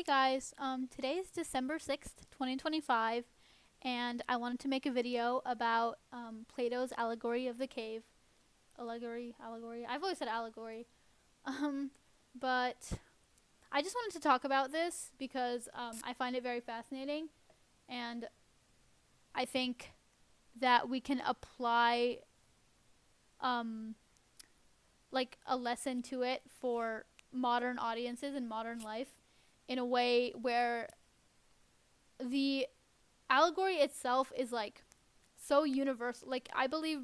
guys, today is December 6th, 2025, and I wanted to make a video about Plato's allegory of the cave. Allegory. I've always said allegory. Um, but I just wanted to talk about this because I find it very fascinating, and I think that we can apply like a lesson to it for modern audiences and modern life in a way where the allegory itself is like so universal. Like I believe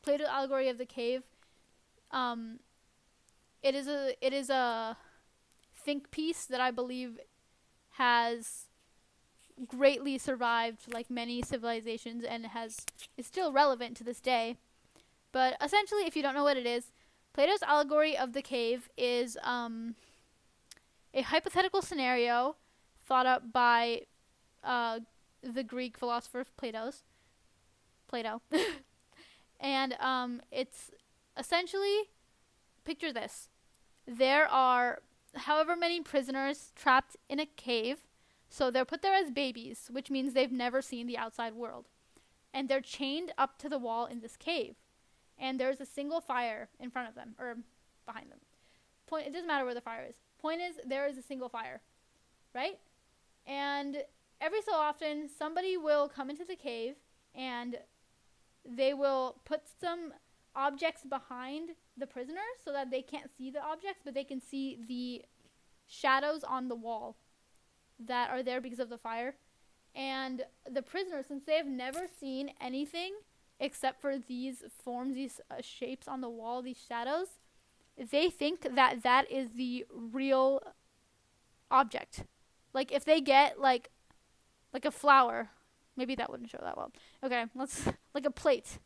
Plato's allegory of the cave, um, it is a think piece that I believe has greatly survived like many civilizations and is still relevant to this day. But essentially, if you don't know what it is, Plato's allegory of the cave is a hypothetical scenario thought up by the Greek philosopher Plato. And it's essentially, picture this. There are however many prisoners trapped in a cave. So they're put there as babies, which means they've never seen the outside world. And they're chained up to the wall in this cave. And there's a single fire in front of them, or behind them. It doesn't matter where the fire is. Point is, there is a single fire, right? And every so often, somebody will come into the cave, and they will put some objects behind the prisoners so that they can't see the objects, but they can see the shadows on the wall that are there because of the fire. And the prisoners, since they have never seen anything except for these forms, these shapes on the wall, these shadows, they think that that is the real object. Like if they get like a flower, maybe that wouldn't show that well. Okay, like a plate.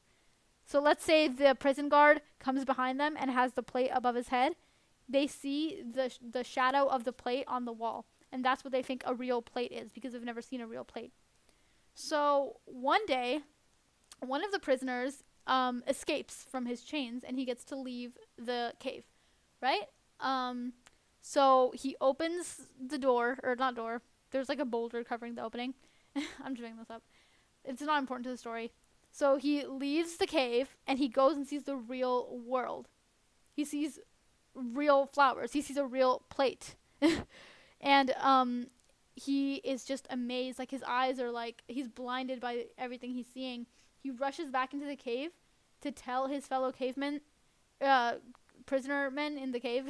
So let's say the prison guard comes behind them and has the plate above his head. They see the shadow of the plate on the wall, and that's what they think a real plate is because they've never seen a real plate. So one day, one of the prisoners escapes from his chains and he gets to leave the cave, right? So he opens the door, or not door, there's like a boulder covering the opening. I'm just making this up. It's not important to the story. So he leaves the cave and he goes and sees the real world. He sees real flowers. He sees a real plate. And he is just amazed. Like his eyes are like, he's blinded by everything he's seeing. He rushes back into the cave to tell his fellow prisoner men in the cave,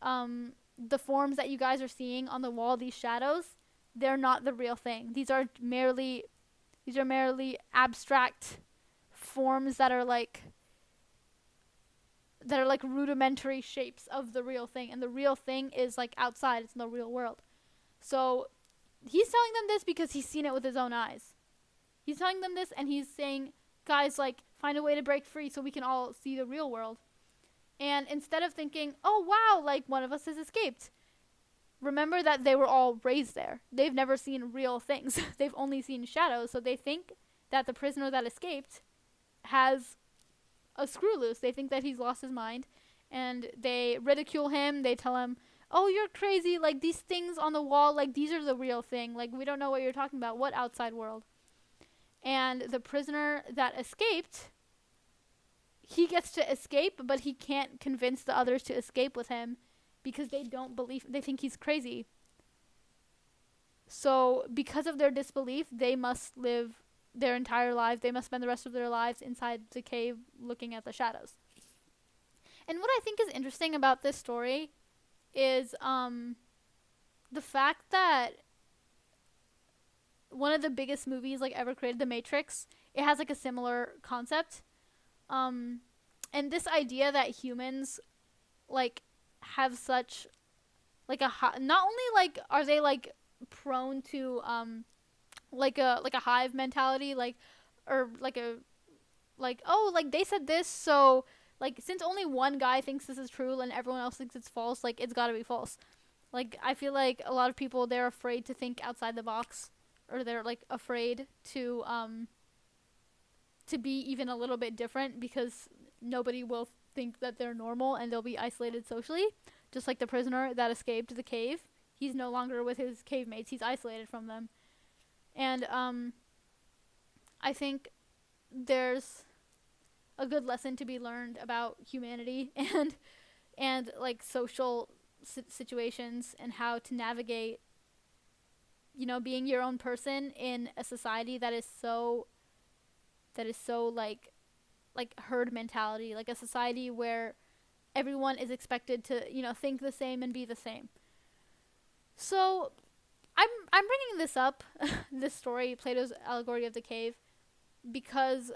the forms that you guys are seeing on the wall, these shadows, they're not the real thing. These are merely abstract forms that are like rudimentary shapes of the real thing, and the real thing is like outside. It's in the real world. So he's telling them this because he's seen it with his own eyes. He's telling them this and he's saying, guys, like, find a way to break free so we can all see the real world. And instead of thinking, oh, wow, like, one of us has escaped, remember that they were all raised there. They've never seen real things. They've only seen shadows. So they think that the prisoner that escaped has a screw loose. They think that he's lost his mind. And they ridicule him. They tell him, oh, you're crazy. Like, these things on the wall, like, these are the real thing. Like, we don't know what you're talking about. What outside world? And the prisoner that escaped, he gets to escape, but he can't convince the others to escape with him because they think he's crazy. So because of their disbelief, they must live their entire lives. They must spend the rest of their lives inside the cave looking at the shadows. And what I think is interesting about this story is the fact that one of the biggest movies like ever created, The Matrix, it has like a similar concept. And this idea that humans like have such like not only like are they like prone to like a hive mentality, like, or like a like, oh, like they said this, so like since only one guy thinks this is true and everyone else thinks it's false, like it's got to be false. Like I feel like a lot of people, they're afraid to think outside the box, or they're like afraid to be even a little bit different because nobody will think that they're normal and they'll be isolated socially. Just like the prisoner that escaped the cave, he's no longer with his cave mates. He's isolated from them. And I think there's a good lesson to be learned about humanity and like social situations and how to navigate, being your own person in a society that is so like herd mentality, like a society where everyone is expected to, think the same and be the same. So I'm bringing this up, this story, Plato's allegory of the cave, because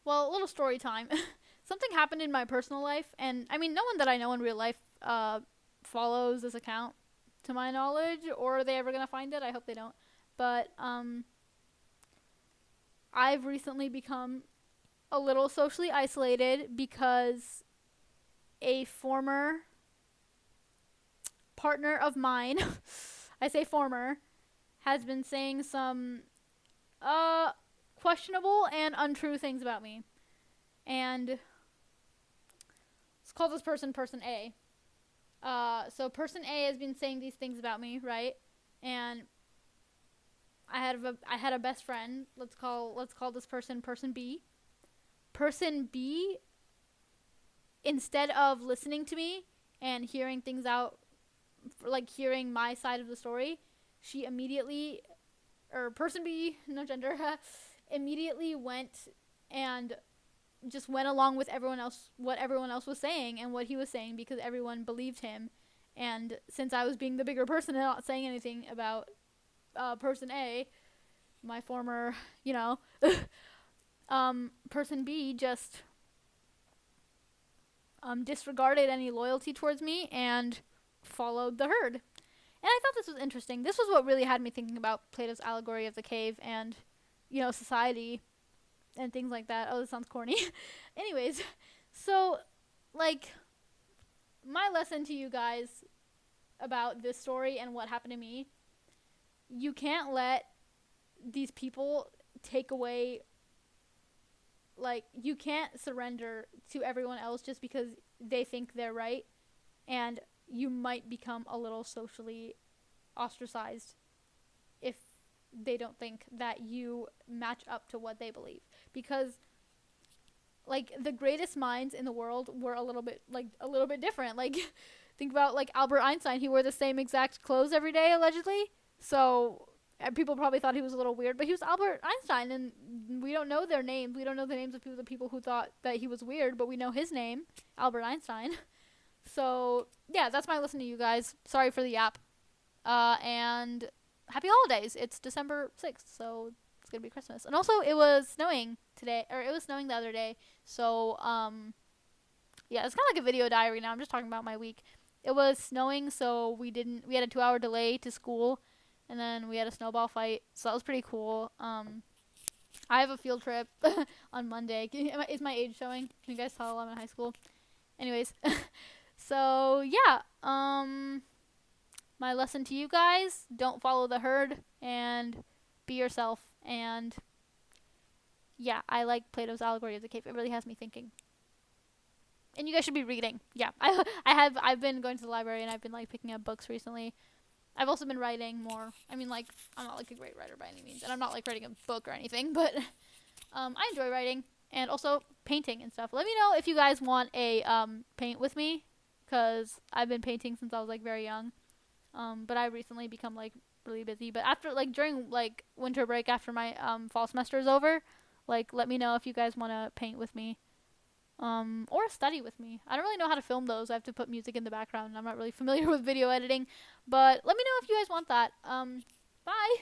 well, a little story time. Something happened in my personal life, and I mean, no one that I know in real life follows this account, to my knowledge, or are they ever gonna find it? I hope they don't. But I've recently become a little socially isolated because a former partner of mine, I say former, has been saying some questionable and untrue things about me. And let's call this person A. So person A has been saying these things about me, right? And I had a best friend. Let's call this person B. Person B, instead of listening to me and hearing things out, like hearing my side of the story, she immediately, or person B, no gender, immediately went and just went along with what everyone else was saying and what he was saying, because everyone believed him. And since I was being the bigger person and not saying anything about person A, my former, person B just disregarded any loyalty towards me and followed the herd. And I thought this was interesting. This was what really had me thinking about Plato's allegory of the cave and, society and things like that. Oh, this sounds corny. Anyways, so, like, my lesson to you guys about this story and what happened to me: you can't let these people take away, like, you can't surrender to everyone else just because they think they're right, and you might become a little socially ostracized if they don't think that you match up to what they believe. Because, like, the greatest minds in the world were a little bit different. Like, think about, like, Albert Einstein. He wore the same exact clothes every day, allegedly. So people probably thought he was a little weird, but he was Albert Einstein, and we don't know their names. We don't know the names of the people who thought that he was weird, but we know his name, Albert Einstein. So, yeah, that's my lesson to you guys. Sorry for the yap. And happy holidays. It's December 6th, so it's going to be Christmas. And also, it was snowing today, or it was snowing the other day. So, yeah, it's kind of like a video diary now. I'm just talking about my week. It was snowing, so we had a 2-hour delay to school, and then we had a snowball fight, so that was pretty cool. I have a field trip on Monday. Is my age showing? Can you guys tell I'm in high school? Anyways, so yeah, my lesson to you guys: don't follow the herd and be yourself. And yeah, I like Plato's allegory of the cave. It really has me thinking. And you guys should be reading. Yeah, I've been going to the library and I've been like picking up books recently. I've also been writing more. I mean, like, I'm not like a great writer by any means, and I'm not like writing a book or anything, but I enjoy writing and also painting and stuff. Let me know if you guys want a paint with me, because I've been painting since I was like very young. But I've recently become like really busy. But after, like, during like winter break, after my fall semester is over, like, let me know if you guys want to paint with me. Or study with me. I don't really know how to film those. I have to put music in the background, and I'm not really familiar with video editing. But let me know if you guys want that. Bye!